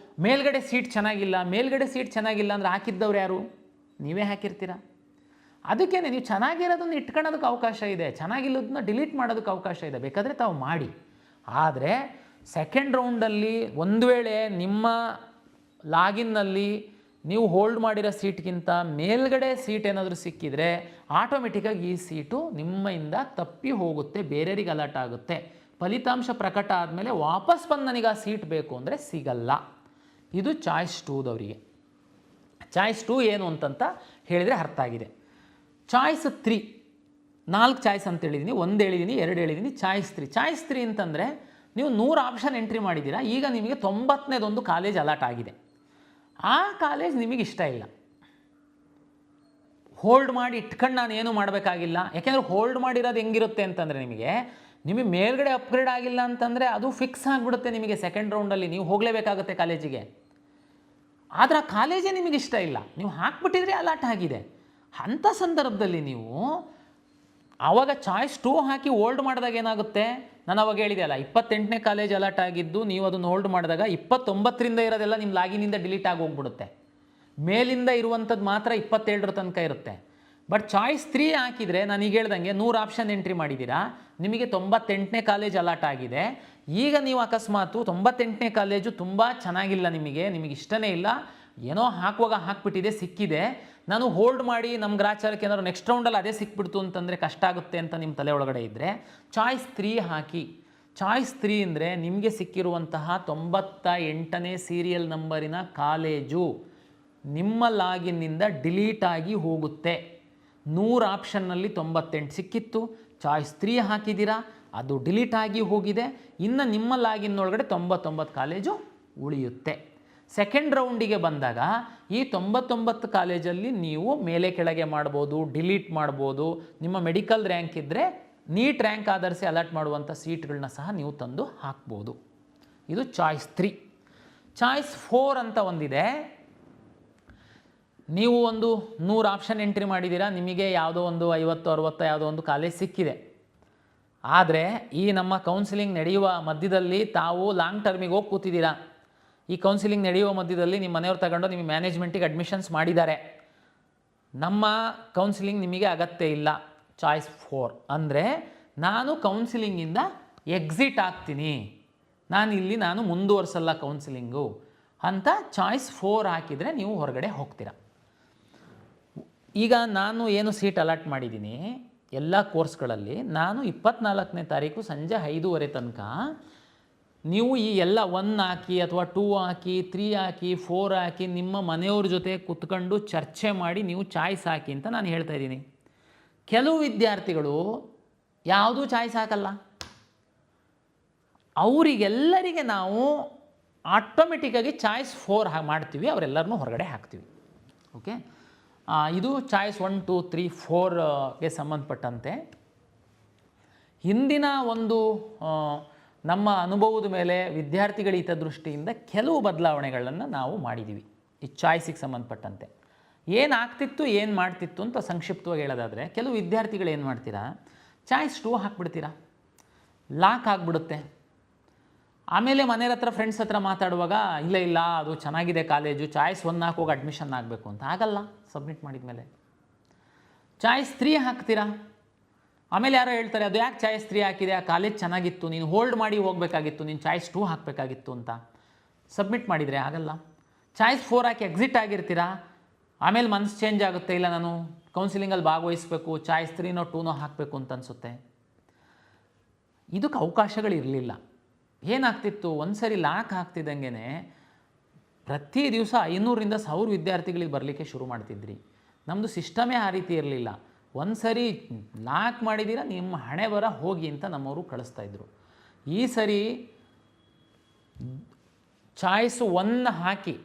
ಮೇಲ್ಗಡೆ ಸೀಟ್ ಚೆನ್ನಾಗಿಲ್ಲ. ಮೇಲ್ಗಡೆ ಸೀಟ್ ಚೆನ್ನಾಗಿಲ್ಲ ಅಂದರೆ ಹಾಕಿದ್ದವ್ರು ಯಾರು? ನೀವೇ ಹಾಕಿರ್ತೀರ. ಅದಕ್ಕೇ ನೀವು ಚೆನ್ನಾಗಿರೋದನ್ನು ಇಟ್ಕೊಳ್ಳೋದಕ್ಕೆ ಅವಕಾಶ ಇದೆ, ಚೆನ್ನಾಗಿಲ್ಲದನ್ನ ಡಿಲೀಟ್ ಮಾಡೋದಕ್ಕೆ ಅವಕಾಶ ಇದೆ, ಬೇಕಾದರೆ ತಾವು ಮಾಡಿ. ಆದರೆ ಸೆಕೆಂಡ್ ರೌಂಡಲ್ಲಿ ಒಂದು ವೇಳೆ ನಿಮ್ಮ ಲಾಗಿನ್ನಲ್ಲಿ ನೀವು ಹೋಲ್ಡ್ ಮಾಡಿರೋ ಸೀಟ್ಗಿಂತ ಮೇಲ್ಗಡೆ ಸೀಟ್ ಏನಾದರೂ ಸಿಕ್ಕಿದರೆ ಆಟೋಮೆಟಿಕ್ಕಾಗಿ ಈ ಸೀಟು ನಿಮ್ಮಿಂದ ತಪ್ಪಿ ಹೋಗುತ್ತೆ, ಬೇರೆಯವರಿಗೆ ಅಲರ್ಟ್ ಆಗುತ್ತೆ. ಫಲಿತಾಂಶ ಪ್ರಕಟ ಆದಮೇಲೆ ವಾಪಸ್ ಬಂದು ನನಗೆ ಆ ಸೀಟ್ ಬೇಕು ಅಂದರೆ ಸಿಗಲ್ಲ. ಇದು ಚಾಯ್ಸ್ 2ದವರಿಗೆ. ಚಾಯ್ಸ್ 2 ಏನು ಅಂತಂತ ಹೇಳಿದರೆ ಅರ್ಥ ಆಗಿದೆ. ಚಾಯ್ಸ್ 3, 4 ಚಾಯ್ಸ್ ಅಂತ ಹೇಳಿದ್ದೀನಿ, 1 ಹೇಳಿದ್ದೀನಿ, 2 ಹೇಳಿದ್ದೀನಿ. ಚಾಯ್ಸ್ 3 ಅಂತಂದರೆ ನೀವು 100 ಆಪ್ಷನ್ ಎಂಟ್ರಿ ಮಾಡಿದ್ದೀರಾ, ಈಗ ನಿಮಗೆ 90ನೇದೊಂದು ಕಾಲೇಜ್ ಅಲಾಟ್ ಆಗಿದೆ. ಆ ಕಾಲೇಜ್ ನಿಮಗೆ ಇಷ್ಟ ಇಲ್ಲ, ಹೋಲ್ಡ್ ಮಾಡಿ ಇಟ್ಕೊಂಡು ನಾನು ಏನು ಮಾಡಬೇಕಾಗಿಲ್ಲ. ಯಾಕೆಂದರೆ ಹೋಲ್ಡ್ ಮಾಡಿರೋದು ಹೆಂಗಿರುತ್ತೆ ಅಂತಂದರೆ ನಿಮಗೆ ಮೇಲ್ಗಡೆ ಅಪ್ಗ್ರೇಡ್ ಆಗಿಲ್ಲ ಅಂತಂದರೆ ಅದು ಫಿಕ್ಸ್ ಆಗಿಬಿಡುತ್ತೆ. ನಿಮಗೆ ಸೆಕೆಂಡ್ ರೌಂಡಲ್ಲಿ ನೀವು ಹೋಗಲೇಬೇಕಾಗುತ್ತೆ ಕಾಲೇಜಿಗೆ. ಆದರೆ ಆ ಕಾಲೇಜೇ ನಿಮಗೆ ಇಷ್ಟ ಇಲ್ಲ, ನೀವು ಹಾಕ್ಬಿಟ್ಟಿದ್ರೆ ಅಲಾಟ್ ಆಗಿದೆ. ಅಂಥ ಸಂದರ್ಭದಲ್ಲಿ ನೀವು ಆವಾಗ ಚಾಯ್ಸ್ 2 ಹಾಕಿ ಹೋಲ್ಡ್ ಮಾಡಿದಾಗ ಏನಾಗುತ್ತೆ, ನಾನು ಅವಾಗ ಹೇಳಿದೆ ಅಲ್ಲ, 28ನೇ ಕಾಲೇಜ್ ಅಲಾಟ್ ಆಗಿದ್ದು ನೀವು ಅದನ್ನು ಹೋಲ್ಡ್ ಮಾಡಿದಾಗ 29ರಿಂದ ಇರೋದೆಲ್ಲ ನಿಮ್ಮ ಲಾಗಿನಿಂದ ಡಿಲೀಟ್ ಆಗಿ ಹೋಗ್ಬಿಡುತ್ತೆ. ಮೇಲಿಂದ ಇರುವಂಥದ್ದು ಮಾತ್ರ 27ರ ತನಕ ಇರುತ್ತೆ. ಬಟ್ ಚಾಯ್ಸ್ 3 ಹಾಕಿದರೆ ನನಗೆ ಹೇಳ್ದಂಗೆ 100 ಆಪ್ಷನ್ ಎಂಟ್ರಿ ಮಾಡಿದ್ದೀರಾ, ನಿಮಗೆ 98ನೇ ಕಾಲೇಜ್ ಅಲಾಟ್ ಆಗಿದೆ. ಈಗ ನೀವು ಅಕಸ್ಮಾತು 98ನೇ ಕಾಲೇಜು ತುಂಬ ಚೆನ್ನಾಗಿಲ್ಲ, ನಿಮಗೆ ಇಷ್ಟನೇ ಇಲ್ಲ, ಏನೋ ಹಾಕುವಾಗ ಹಾಕ್ಬಿಟ್ಟಿದೆ, ಸಿಕ್ಕಿದೆ, ನಾನು ಹೋಲ್ಡ್ ಮಾಡಿ ನಮ್ಮ ಗ್ರಾಚಾರಕ್ಕೆ ಏನಾದ್ರು ನೆಕ್ಸ್ಟ್ ರೌಂಡಲ್ಲಿ ಅದೇ ಸಿಕ್ಬಿಡ್ತು ಅಂತಂದರೆ ಕಷ್ಟ ಆಗುತ್ತೆ ಅಂತ ನಿಮ್ಮ ತಲೆ ಒಳಗಡೆ ಇದ್ದರೆ ಚಾಯ್ಸ್ 3 ಹಾಕಿ. ಚಾಯ್ಸ್ 3 ಅಂದರೆ ನಿಮಗೆ ಸಿಕ್ಕಿರುವಂತಹ 98ನೇ ಸೀರಿಯಲ್ ನಂಬರಿನ ಕಾಲೇಜು ನಿಮ್ಮ ಲಾಗಿನ್ನಿಂದ ಡಿಲೀಟ್ ಆಗಿ ಹೋಗುತ್ತೆ. 100 ಆಪ್ಷನ್ನಲ್ಲಿ 98 ಸಿಕ್ಕಿತ್ತು, ಚಾಯ್ಸ್ 3 ಹಾಕಿದ್ದೀರಾ, ಅದು ಡಿಲೀಟ್ ಆಗಿ ಹೋಗಿದೆ. ಇನ್ನು ನಿಮ್ಮ ಲಾಗಿನ್ನೊಳಗಡೆ 99 ಕಾಲೇಜು ಉಳಿಯುತ್ತೆ. ಸೆಕೆಂಡ್ ರೌಂಡಿಗೆ ಬಂದಾಗ ಈ 99 ಕಾಲೇಜಲ್ಲಿ ನೀವು ಮೇಲೆ ಕೆಳಗೆ ಮಾಡ್ಬೋದು, ಡಿಲೀಟ್ ಮಾಡ್ಬೋದು. ನಿಮ್ಮ ಮೆಡಿಕಲ್ ರ್ಯಾಂಕ್ ಇದ್ದರೆ ನೀಟ್ ರ್ಯಾಂಕ್ ಆಧರಿಸಿ ಅಲರ್ಟ್ ಮಾಡುವಂಥ ಸೀಟ್ಗಳನ್ನ ಸಹ ನೀವು ತಂದು ಹಾಕ್ಬೋದು. ಇದು ಚಾಯ್ಸ್ 3. ಚಾಯ್ಸ್ 4 ಅಂತ ಒಂದಿದೆ. ನೀವು ಒಂದು 100 ಆಪ್ಷನ್ ಎಂಟ್ರಿ ಮಾಡಿದ್ದೀರಾ, ನಿಮಗೆ ಯಾವುದೋ ಒಂದು 50-60 ಯಾವುದೋ ಒಂದು ಕಾಲೇಜ್ ಸಿಕ್ಕಿದೆ. ಆದರೆ ಈ ನಮ್ಮ ಕೌನ್ಸಿಲಿಂಗ್ ನಡೆಯುವ ಮಧ್ಯದಲ್ಲಿ ತಾವು ಲಾಂಗ್ ಟರ್ಮಿಗೆ ಹೋಗಿ ಕೂತಿದ್ದೀರಾ. ಈ ಕೌನ್ಸಿಲಿಂಗ್ ನಡೆಯುವ ಮಧ್ಯದಲ್ಲಿ ನಿಮ್ಮ ಮನೆಯವ್ರು ತಗೊಂಡು ನಿಮಗೆ ಮ್ಯಾನೇಜ್ಮೆಂಟಿಗೆ ಅಡ್ಮಿಷನ್ಸ್ ಮಾಡಿದ್ದಾರೆ. ನಮ್ಮ ಕೌನ್ಸಿಲಿಂಗ್ ನಿಮಗೆ ಅಗತ್ಯ ಇಲ್ಲ. ಚಾಯ್ಸ್ 4 ಅಂದರೆ ನಾನು ಕೌನ್ಸಿಲಿಂಗಿಂದ ಎಕ್ಸಿಟ್ ಆಗ್ತೀನಿ, ನಾನು ಮುಂದುವರ್ಸಲ್ಲ ಕೌನ್ಸಿಲಿಂಗು ಅಂತ ಚಾಯ್ಸ್ 4 ಹಾಕಿದರೆ ನೀವು ಹೊರಗಡೆ ಹೋಗ್ತೀರಾ. ಈಗ ನಾನು ಏನು ಸೀಟ್ ಅಲಾಟ್ ಮಾಡಿದ್ದೀನಿ ಎಲ್ಲ ಕೋರ್ಸ್ಗಳಲ್ಲಿ, ನಾನು 24ನೇ ತಾರೀಕು ಸಂಜೆ 5:30 ತನಕ ನೀವು ಈ ಎಲ್ಲ 1 ಹಾಕಿ ಅಥವಾ 2 ಹಾಕಿ 3 ಹಾಕಿ 4 ಹಾಕಿ ನಿಮ್ಮ ಮನೆಯವ್ರ ಜೊತೆ ಕೂತ್ಕೊಂಡು ಚರ್ಚೆ ಮಾಡಿ ನೀವು ಚಾಯ್ಸ್ ಹಾಕಿ ಅಂತ ನಾನು ಹೇಳ್ತಾ ಇದ್ದೀನಿ. ಕೆಲವು ವಿದ್ಯಾರ್ಥಿಗಳು ಯಾವುದೂ ಚಾಯ್ಸ್ ಹಾಕಲ್ಲ, ಅವರಿಗೆಲ್ಲರಿಗೆ ನಾವು ಆಟೋಮೆಟಿಕ್ಕಾಗಿ ಚಾಯ್ಸ್ 4 ಮಾಡ್ತೀವಿ, ಅವರೆಲ್ಲರನ್ನೂ ಹೊರಗಡೆ ಹಾಕ್ತೀವಿ. ಓಕೆ, ಇದು ಚಾಯ್ಸ್ 1, 2, 3, 4ಗೆ ಸಂಬಂಧಪಟ್ಟಂತೆ ಹಿಂದಿನ ಒಂದು ನಮ್ಮ ಅನುಭವದ ಮೇಲೆ ವಿದ್ಯಾರ್ಥಿಗಳ ಹಿತದೃಷ್ಟಿಯಿಂದ ಕೆಲವು ಬದಲಾವಣೆಗಳನ್ನು ನಾವು ಮಾಡಿದ್ದೀವಿ. ಈ ಚಾಯ್ಸಿಗೆ ಸಂಬಂಧಪಟ್ಟಂತೆ ಏನಾಗ್ತಿತ್ತು ಏನು ಮಾಡ್ತಿತ್ತು ಅಂತ ಸಂಕ್ಷಿಪ್ತವಾಗಿ ಹೇಳೋದಾದರೆ, ಕೆಲವು ವಿದ್ಯಾರ್ಥಿಗಳು ಏನು ಮಾಡ್ತೀರಾ, ಚಾಯ್ಸ್ 2 ಹಾಕ್ಬಿಡ್ತೀರಾ, ಲಾಕ್ ಆಗಿಬಿಡುತ್ತೆ. ಆಮೇಲೆ ಮನೆಯವ್ರ ಹತ್ರ ಫ್ರೆಂಡ್ಸ್ ಹತ್ರ ಮಾತಾಡುವಾಗ ಇಲ್ಲ ಅದು ಚೆನ್ನಾಗಿದೆ ಕಾಲೇಜು, ಚಾಯ್ಸ್ 1 ಹಾಕೋಗಿ ಅಡ್ಮಿಷನ್ ಆಗಬೇಕು ಅಂತ ಆಗಲ್ಲ. ಸಬ್ಮಿಟ್ ಮಾಡಿದ ಮೇಲೆ ಚಾಯ್ಸ್ 3 ಹಾಕ್ತೀರಾ, ಆಮೇಲೆ ಯಾರೋ ಹೇಳ್ತಾರೆ ಅದು ಯಾಕೆ ಚಾಯ್ಸ್ 3 ಹಾಕಿದೆ, ಆ ಕಾಲೇಜ್ ಚೆನ್ನಾಗಿತ್ತು, ನೀನು ಹೋಲ್ಡ್ ಮಾಡಿ ಹೋಗಬೇಕಾಗಿತ್ತು, ನೀನು ಚಾಯ್ಸ್ 2 ಹಾಕಬೇಕಾಗಿತ್ತು ಅಂತ ಸಬ್ಮಿಟ್ ಮಾಡಿದರೆ ಆಗಲ್ಲ. ಚಾಯ್ಸ್ 4 ಹಾಕಿ ಎಕ್ಸಿಟ್ ಆಗಿರ್ತೀರಾ, ಆಮೇಲೆ ಮನಸ್ಸು ಚೇಂಜ್ ಆಗುತ್ತೆ, ಇಲ್ಲ ನಾನು ಕೌನ್ಸಿಲಿಂಗಲ್ಲಿ ಭಾಗವಹಿಸಬೇಕು, ಚಾಯ್ಸ್ 3ನೋ 2ನೋ ಹಾಕಬೇಕು ಅಂತ ಅನಿಸುತ್ತೆ. ಇದಕ್ಕೆ ಅವಕಾಶಗಳಿರಲಿಲ್ಲ. ಏನಾಗ್ತಿತ್ತು, ಒಂದು ಸರಿ ಲಾಕ್ ಆಗ್ತಿದ್ದಂಗೆ ಪ್ರತಿ ದಿವಸ 500ರಿಂದ 1000 ವಿದ್ಯಾರ್ಥಿಗಳಿಗೆ ಬರಲಿಕ್ಕೆ ಶುರು ಮಾಡ್ತಿದ್ರಿ. ನಮ್ಮದು ಸಿಸ್ಟಮೇ ಆ ರೀತಿ ಇರಲಿಲ್ಲ. ಒಂದು ಸರಿ ಲಾಕ್ ಮಾಡಿದ್ದೀರಾ, ನಿಮ್ಮ ಹಣೆ ಬರ ಹೋಗಿ ಅಂತ ನಮ್ಮವರು ಕಳಿಸ್ತಾಯಿದ್ರು. ಈ ಸರಿ ಚಾಯ್ಸ್ 1 ಹಾಕಿ,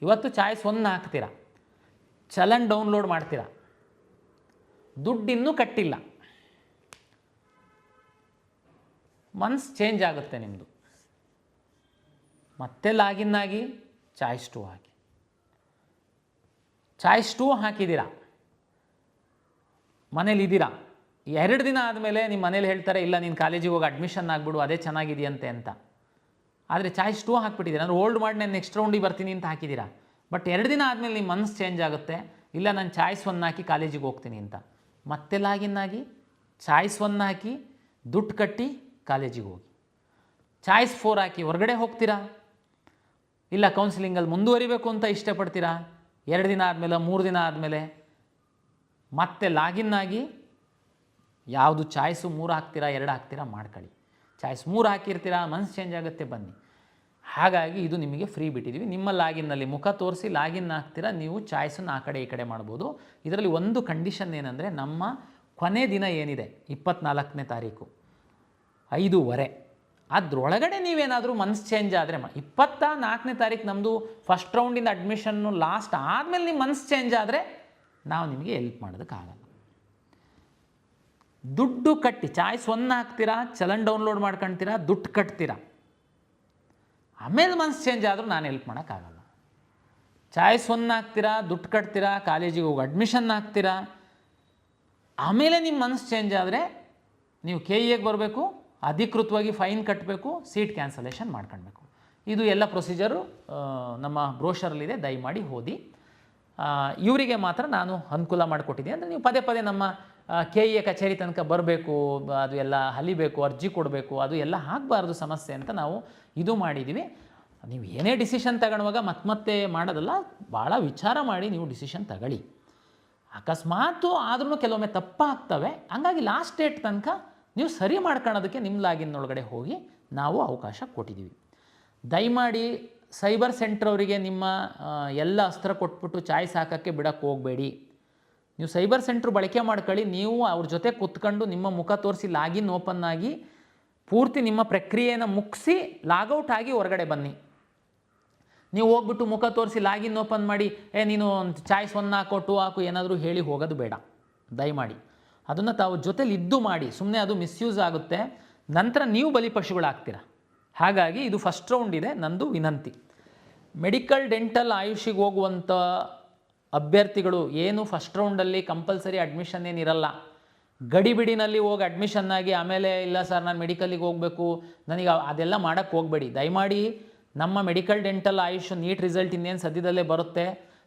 ಇವತ್ತು ಚಾಯ್ಸ್ 1 ಹಾಕ್ತೀರಾ, ಚಲನ್ ಡೌನ್ಲೋಡ್ ಮಾಡ್ತೀರಾ, ದುಡ್ಡು ಇನ್ನೂ ಕಟ್ಟಿಲ್ಲ, ಮನ್ಸು ಚೇಂಜ್ ಆಗುತ್ತೆ ನಿಮ್ಮದು. ಮತ್ತೆ ಲಾಗಿನ್ ಆಗಿ ಚಾಯ್ಸ್ 2 ಹಾಕಿ, ಚಾಯ್ಸ್ 2 ಹಾಕಿದ್ದೀರಾ, ಮನೇಲಿದ್ದೀರಾ. 2 ದಿನ ಆದಮೇಲೆ ನಿಮ್ಮ ಮನೇಲಿ ಹೇಳ್ತಾರೆ ಇಲ್ಲ ನೀನು ಕಾಲೇಜಿಗೆ ಹೋಗಿ ಅಡ್ಮಿಷನ್ ಆಗಿಬಿಡು, ಅದೇ ಚೆನ್ನಾಗಿದೆಯಂತೆ ಅಂತ. ಆದರೆ ಚಾಯ್ಸ್ 2 ಹಾಕ್ಬಿಟ್ಟಿದ್ದೀರಾ, ಅಂದರೆ ಹೋಲ್ಡ್ ಮಾಡಿ ನಾನು ನೆಕ್ಸ್ಟ್ ರೌಂಡಿಗೆ ಬರ್ತೀನಿ ಅಂತ ಹಾಕಿದ್ದೀರಾ. ಬಟ್ 2 ದಿನ ಆದಮೇಲೆ ನಿಮ್ಮ ಮನಸ್ಸು ಚೇಂಜ್ ಆಗುತ್ತೆ, ಇಲ್ಲ ನಾನು ಚಾಯ್ಸ್ 1 ಹಾಕಿ ಕಾಲೇಜಿಗೆ ಹೋಗ್ತೀನಿ ಅಂತ. ಮತ್ತೆ ಲಾಗಿನ್ ಆಗಿ ಚಾಯ್ಸ್ 1 ಹಾಕಿ ದುಡ್ಡು ಕಟ್ಟಿ ಕಾಲೇಜಿಗೆ ಹೋಗಿ. ಚಾಯ್ಸ್ 4 ಹಾಕಿ ಹೊರಗಡೆ ಹೋಗ್ತೀರಾ, ಇಲ್ಲ ಕೌನ್ಸಿಲಿಂಗಲ್ಲಿ ಮುಂದುವರಿಬೇಕು ಅಂತ ಇಷ್ಟಪಡ್ತೀರಾ. 2 ದಿನ ಆದಮೇಲೆ 3 ದಿನ ಆದಮೇಲೆ ಮತ್ತೆ ಲಾಗಿನ್ ಆಗಿ ಯಾವುದು ಚಾಯ್ಸು 3 ಹಾಕ್ತೀರಾ 2 ಹಾಕ್ತೀರಾ ಮಾಡ್ಕೊಳ್ಳಿ. ಚಾಯ್ಸ್ 3 ಹಾಕಿರ್ತೀರಾ, ಮನಸ್ಸು ಚೇಂಜ್ ಆಗುತ್ತೆ, ಬನ್ನಿ. ಹಾಗಾಗಿ ಇದು ನಿಮಗೆ ಫ್ರೀ ಬಿಟ್ಟಿದ್ದೀವಿ. ನಿಮ್ಮ ಲಾಗಿನ್ನಲ್ಲಿ ಮುಖ ತೋರಿಸಿ ಲಾಗಿನ್ ಆಗ್ತೀರಾ, ನೀವು ಚಾಯ್ಸನ್ನು ಆ ಕಡೆ ಈ ಕಡೆ ಮಾಡ್ಬೋದು. ಇದರಲ್ಲಿ ಒಂದು ಕಂಡೀಷನ್ ಏನಂದರೆ, ನಮ್ಮ ಕೊನೆ ದಿನ ಏನಿದೆ 24ನೇ ತಾರೀಕು 5:15, ಅದರೊಳಗಡೆ ನೀವೇನಾದರೂ ಮನಸ್ಸು ಚೇಂಜ್ ಆದರೆ 24ನೇ ತಾರೀಕು ನಮ್ಮದು ಫಸ್ಟ್ ರೌಂಡಿಂದ ಅಡ್ಮಿಷನ್ನು ಲಾಸ್ಟ್ ಆದಮೇಲೆ ನಿಮ್ಮ ಮನಸ್ಸು ಚೇಂಜ್ ಆದರೆ ನಾವು ನಿಮಗೆ ಹೆಲ್ಪ್ ಮಾಡೋದಕ್ಕಾಗಲ್ಲ. ದುಡ್ಡು ಕಟ್ಟಿ ಚಾಯ್ಸ್ 1 ಹಾಕ್ತೀರಾ, ಚಲನ್ ಡೌನ್ಲೋಡ್ ಮಾಡ್ಕೊಳ್ತೀರಾ, ದುಡ್ಡು ಕಟ್ತೀರಾ, ಆಮೇಲೆ ಮನಸ್ಸು ಚೇಂಜ್ ಆದರೂ ನಾನು ಹೆಲ್ಪ್ ಮಾಡೋಕ್ಕಾಗಲ್ಲ. ಚಾಯ್ಸ್ 1 ಹಾಕ್ತೀರಾ, ದುಡ್ಡು ಕಟ್ತೀರಾ, ಕಾಲೇಜಿಗೆ ಹೋಗಿ ಅಡ್ಮಿಷನ್ ಹಾಕ್ತೀರಾ, ಆಮೇಲೆ ನಿಮ್ಮ ಮನಸ್ಸು ಚೇಂಜ್ ಆದರೆ ನೀವು KEಗೆ ಬರಬೇಕು, ಅಧಿಕೃತವಾಗಿ ಫೈನ್ ಕಟ್ಟಬೇಕು, ಸೀಟ್ ಕ್ಯಾನ್ಸಲೇಷನ್ ಮಾಡ್ಕೊಳ್ಬೇಕು. ಇದು ಎಲ್ಲ ಪ್ರೊಸೀಜರು ನಮ್ಮ ಬ್ರೋಷರಲ್ಲಿದೆ, ದಯಮಾಡಿ ಓದಿ. ಇವರಿಗೆ ಮಾತ್ರ ನಾನು ಅನುಕೂಲ ಮಾಡಿಕೊಟ್ಟಿದ್ದೀನಿ. ಅಂದರೆ ನೀವು ಪದೇ ಪದೇ ನಮ್ಮ KE ಕಚೇರಿ ತನಕ ಬರಬೇಕು, ಅದು ಎಲ್ಲ ಹಲಿಬೇಕು, ಅರ್ಜಿ ಕೊಡಬೇಕು, ಅದು ಎಲ್ಲ ಆಗಬಾರ್ದು ಸಮಸ್ಯೆ ಅಂತ ನಾವು ಇದು ಮಾಡಿದ್ದೀವಿ. ನೀವು ಏನೇ ಡಿಸಿಷನ್ ತಗೊಳ್ಳುವಾಗ ಮತ್ತೆ ಮಾಡೋದಲ್ಲ, ಭಾಳ ವಿಚಾರ ಮಾಡಿ ನೀವು ಡಿಸಿಷನ್ ತಗೊಳ್ಳಿ. ಅಕಸ್ಮಾತು ಆದ್ರೂ ಕೆಲವೊಮ್ಮೆ ತಪ್ಪಾಗ್ತವೆ, ಹಂಗಾಗಿ ಲಾಸ್ಟ್ ಡೇಟ್ ತನಕ ನೀವು ಸರಿ ಮಾಡ್ಕೊಳ್ಳೋದಕ್ಕೆ ನಿಮ್ಮ ಲಾಗಿನ್ ಒಳಗಡೆ ಹೋಗಿ ನಾವು ಅವಕಾಶ ಕೊಟ್ಟಿದ್ದೀವಿ. ದಯಮಾಡಿ ಸೈಬರ್ ಸೆಂಟರ್ ಅವರಿಗೆ ನಿಮ್ಮ ಎಲ್ಲ ಅಸ್ತ್ರ ಕೊಟ್ಬಿಟ್ಟು ಚಾಯ್ಸ್ ಹಾಕೋಕ್ಕೆ ಬಿಡೋಕ್ಕೆ ಹೋಗಬೇಡಿ. ನೀವು ಸೈಬರ್ ಸೆಂಟ್ರ್ ಬಳಕೆ ಮಾಡ್ಕೊಳ್ಳಿ. ನೀವು ಅವ್ರ ಜೊತೆ ಕೂತ್ಕೊಂಡು ನಿಮ್ಮ ಮುಖ ತೋರಿಸಿ ಲಾಗಿನ್ ಓಪನ್ ಆಗಿ ಪೂರ್ತಿ ನಿಮ್ಮ ಪ್ರಕ್ರಿಯೆಯನ್ನು ಮುಗಿಸಿ ಲಾಗೌಟ್ ಆಗಿ ಹೊರಗಡೆ ಬನ್ನಿ. ನೀವು ಹೋಗ್ಬಿಟ್ಟು ಮುಖ ತೋರಿಸಿ ಲಾಗಿನ್ ಓಪನ್ ಮಾಡಿ ನೀನು ಚಾಯ್ಸ್ 1 ಹಾಕೋ 2 ಹಾಕು ಏನಾದರೂ ಹೇಳಿ ಹೋಗೋದು ಬೇಡ. ದಯಮಾಡಿ ಅದನ್ನು ತಾವು ಜೊತೆಲಿ ಇದ್ದು ಮಾಡಿ. ಸುಮ್ಮನೆ ಅದು ಮಿಸ್ಯೂಸ್ ಆಗುತ್ತೆ, ನಂತರ ನೀವು ಬಲಿಪಶುಗಳಾಗ್ತೀರ. ಹಾಗಾಗಿ ಇದು ಫಸ್ಟ್ ರೌಂಡ್ ಇದೆ, ನಂದು ವಿನಂತಿ. ಮೆಡಿಕಲ್ ಡೆಂಟಲ್ ಆಯುಷಿಗೆ ಹೋಗುವಂಥ ಅಭ್ಯರ್ಥಿಗಳು ಏನು ಫಸ್ಟ್ ರೌಂಡಲ್ಲಿ ಕಂಪಲ್ಸರಿ ಅಡ್ಮಿಷನ್ ಏನಿರಲ್ಲ, ಗಡಿಬಿಡಿನಲ್ಲಿ ಹೋಗಿ ಅಡ್ಮಿಷನ್ ಆಗಿ ಆಮೇಲೆ ಇಲ್ಲ ಸರ್ ನಾನು ಮೆಡಿಕಲ್ಲಿಗೆ ಹೋಗಬೇಕು ನನಗೆ ಅದೆಲ್ಲ ಮಾಡೋಕ್ಕೆ ಹೋಗಬೇಡಿ. ದಯಮಾಡಿ ನಮ್ಮ medical dental AYUSH NEET result ಇನ್ನೇನು ಸದ್ಯದಲ್ಲೇ ಬರುತ್ತೆ,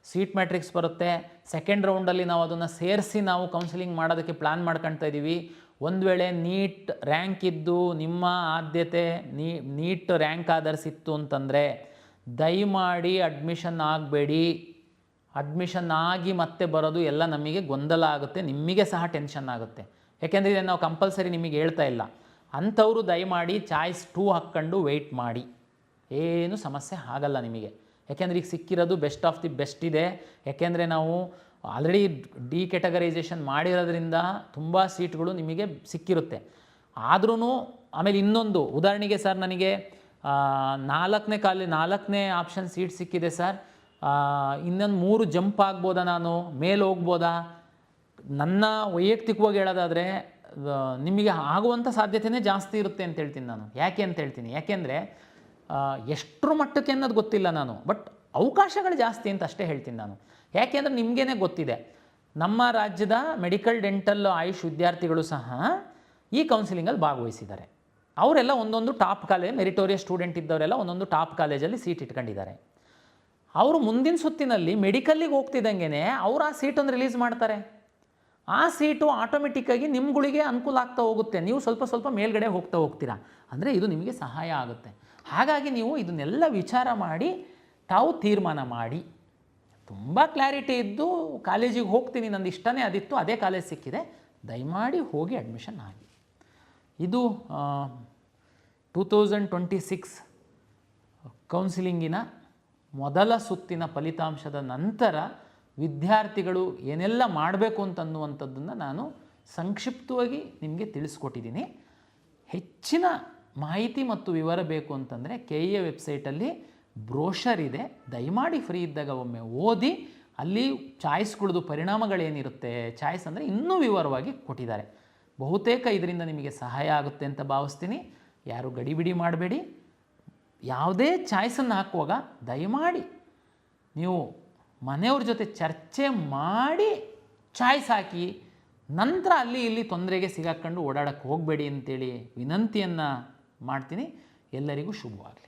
ಸೀಟ್ ಮ್ಯಾಟ್ರಿಕ್ಸ್ ಬರುತ್ತೆ. ಸೆಕೆಂಡ್ ರೌಂಡಲ್ಲಿ ನಾವು ಅದನ್ನು ಸೇರಿಸಿ ನಾವು ಕೌನ್ಸಿಲಿಂಗ್ ಮಾಡೋದಕ್ಕೆ ಪ್ಲ್ಯಾನ್ ಮಾಡ್ಕೊಳ್ತಾ ಇದ್ದೀವಿ. ಒಂದು ವೇಳೆ ನೀಟ್ ರ್ಯಾಂಕ್ ಇದ್ದು ನಿಮ್ಮ ಆದ್ಯತೆ ನೀಟ್ ರ್ಯಾಂಕ್ ಆಧರಿಸಿ ಇತ್ತು ಅಂತಂದರೆ ದಯಮಾಡಿ ಅಡ್ಮಿಷನ್ ಆಗಬೇಡಿ. ಅಡ್ಮಿಷನ್ ಆಗಿ ಮತ್ತೆ ಬರೋದು ಎಲ್ಲ ನಮಗೆ ಗೊಂದಲ ಆಗುತ್ತೆ, ನಿಮಗೆ ಸಹ ಟೆನ್ಷನ್ ಆಗುತ್ತೆ. ಯಾಕೆಂದರೆ ಇದನ್ನು ನಾವು ಕಂಪಲ್ಸರಿ ನಿಮಗೆ ಹೇಳ್ತಾ ಇಲ್ಲ. ಅಂಥವರು ದಯಮಾಡಿ ಚಾಯ್ಸ್ 2 ಹಾಕ್ಕೊಂಡು ವೆಯ್ಟ್ ಮಾಡಿ, ಏನು ಸಮಸ್ಯೆ ಆಗಲ್ಲ ನಿಮಗೆ. ಯಾಕೆಂದರೆ ಈಗ ಸಿಕ್ಕಿರೋದು ಬೆಸ್ಟ್ ಆಫ್ ದಿ ಬೆಸ್ಟ್ ಇದೆ. ಯಾಕೆಂದರೆ ನಾವು ಆಲ್ರೆಡಿ ಡಿ ಕ್ಯಾಟಗರೈಸೇಷನ್ ಮಾಡಿರೋದ್ರಿಂದ ತುಂಬ ಸೀಟ್ಗಳು ನಿಮಗೆ ಸಿಕ್ಕಿರುತ್ತೆ. ಆದ್ರೂ ಆಮೇಲೆ ಇನ್ನೊಂದು ಉದಾಹರಣೆಗೆ ಸರ್ ನನಗೆ 4ನೇ ಆಪ್ಷನ್ ಸೀಟ್ ಸಿಕ್ಕಿದೆ ಸರ್, ಇನ್ನೊಂದು 3 ಜಂಪ್ ಆಗ್ಬೋದಾ, ನಾನು ಮೇಲೆ ಹೋಗ್ಬೋದಾ? ನನ್ನ ವೈಯಕ್ತಿಕವಾಗಿ ಹೇಳೋದಾದರೆ ನಿಮಗೆ ಆಗುವಂಥ ಸಾಧ್ಯತೆಯೇ ಜಾಸ್ತಿ ಇರುತ್ತೆ ಅಂತ ಹೇಳ್ತೀನಿ ನಾನು. ಯಾಕೆ ಅಂತ ಹೇಳ್ತೀನಿ, ಯಾಕೆಂದರೆ ಎಷ್ಟರ ಮಟ್ಟಕ್ಕೆ ಅನ್ನೋದು ಗೊತ್ತಿಲ್ಲ ನಾನು, ಬಟ್ ಅವಕಾಶಗಳು ಜಾಸ್ತಿ ಅಂತ ಅಷ್ಟೇ ಹೇಳ್ತೀನಿ ನಾನು. ಯಾಕೆಂದರೆ ನಿಮಗೇ ಗೊತ್ತಿದೆ, ನಮ್ಮ ರಾಜ್ಯದ ಮೆಡಿಕಲ್ ಡೆಂಟಲ್ ಆಯುಷ್ ವಿದ್ಯಾರ್ಥಿಗಳು ಸಹ ಈ ಕೌನ್ಸಿಲಿಂಗಲ್ಲಿ ಭಾಗವಹಿಸಿದ್ದಾರೆ. ಅವರೆಲ್ಲ ಒಂದೊಂದು ಟಾಪ್ ಕಾಲೇಜ್, ಮೆರಿಟೋರಿಯಸ್ ಸ್ಟೂಡೆಂಟ್ ಇದ್ದವರೆಲ್ಲ ಒಂದೊಂದು ಟಾಪ್ ಕಾಲೇಜಲ್ಲಿ ಸೀಟ್ ಇಟ್ಕೊಂಡಿದ್ದಾರೆ. ಅವರು ಮುಂದಿನ ಸುತ್ತಿನಲ್ಲಿ ಮೆಡಿಕಲ್ಲಿಗೆ ಹೋಗ್ತಿದ್ದಂಗೆ ಅವರು ಆ ಸೀಟನ್ನು ರಿಲೀಸ್ ಮಾಡ್ತಾರೆ. ಆ ಸೀಟು ಆಟೋಮೆಟಿಕ್ಕಾಗಿ ನಿಮ್ಗಳಿಗೆ ಅನುಕೂಲ ಆಗ್ತಾ ಹೋಗುತ್ತೆ, ನೀವು ಸ್ವಲ್ಪ ಸ್ವಲ್ಪ ಮೇಲ್ಗಡೆ ಹೋಗ್ತೀರಾ. ಅಂದರೆ ಇದು ನಿಮಗೆ ಸಹಾಯ ಆಗುತ್ತೆ. ಹಾಗಾಗಿ ನೀವು ಇದನ್ನೆಲ್ಲ ವಿಚಾರ ಮಾಡಿ ತಾವು ತೀರ್ಮಾನ ಮಾಡಿ, ತುಂಬ ಕ್ಲಾರಿಟಿ ಇದ್ದು ಕಾಲೇಜಿಗೆ ಹೋಗ್ತೀನಿ, ನಂದು ಇಷ್ಟನೇ ಅದಿತ್ತು, ಅದೇ ಕಾಲೇಜ್ ಸಿಕ್ಕಿದೆ, ದಯಮಾಡಿ ಹೋಗಿ ಅಡ್ಮಿಷನ್ ಆಗಿ. ಇದು 2026 ಕೌನ್ಸಿಲಿಂಗಿನ ಮೊದಲ ಸುತ್ತಿನ ಫಲಿತಾಂಶದ ನಂತರ ವಿದ್ಯಾರ್ಥಿಗಳು ಏನೆಲ್ಲ ಮಾಡಬೇಕು ಅಂತನ್ನುವಂಥದ್ದನ್ನು ನಾನು ಸಂಕ್ಷಿಪ್ತವಾಗಿ ನಿಮಗೆ ತಿಳಿಸ್ಕೊಟ್ಟಿದ್ದೀನಿ. ಹೆಚ್ಚಿನ ಮಾಹಿತಿ ಮತ್ತು ವಿವರ ಬೇಕು ಅಂತಂದರೆ KEA ವೆಬ್ಸೈಟಲ್ಲಿ ಬ್ರೋಷರ್ ಇದೆ, ದಯಮಾಡಿ ಫ್ರೀ ಇದ್ದಾಗ ಒಮ್ಮೆ ಓದಿ. ಅಲ್ಲಿ ಚಾಯ್ಸ್ಗಳದ್ದು ಪರಿಣಾಮಗಳೇನಿರುತ್ತೆ, ಚಾಯ್ಸ್ ಅಂದರೆ ಇನ್ನೂ ವಿವರವಾಗಿ ಕೊಟ್ಟಿದ್ದಾರೆ. ಬಹುತೇಕ ಇದರಿಂದ ನಿಮಗೆ ಸಹಾಯ ಆಗುತ್ತೆ ಅಂತ ಭಾವಿಸ್ತೀನಿ. ಯಾರು ಗಡಿಬಿಡಿ ಮಾಡಬೇಡಿ. ಯಾವುದೇ ಚಾಯ್ಸನ್ನು ಹಾಕುವಾಗ ದಯಮಾಡಿ ನೀವು ಮನೆಯವ್ರ ಜೊತೆ ಚರ್ಚೆ ಮಾಡಿ ಚಾಯ್ಸ್ ಹಾಕಿ, ನಂತರ ಅಲ್ಲಿ ಇಲ್ಲಿ ತೊಂದರೆಗೆ ಸಿಗಾಕೊಂಡು ಓಡಾಡಕ್ಕೆ ಹೋಗಬೇಡಿ ಅಂತೇಳಿ ವಿನಂತಿಯನ್ನು ಮಾಡ್ತೀನಿ. ಎಲ್ಲರಿಗೂ ಶುಭವಾಗಲಿ.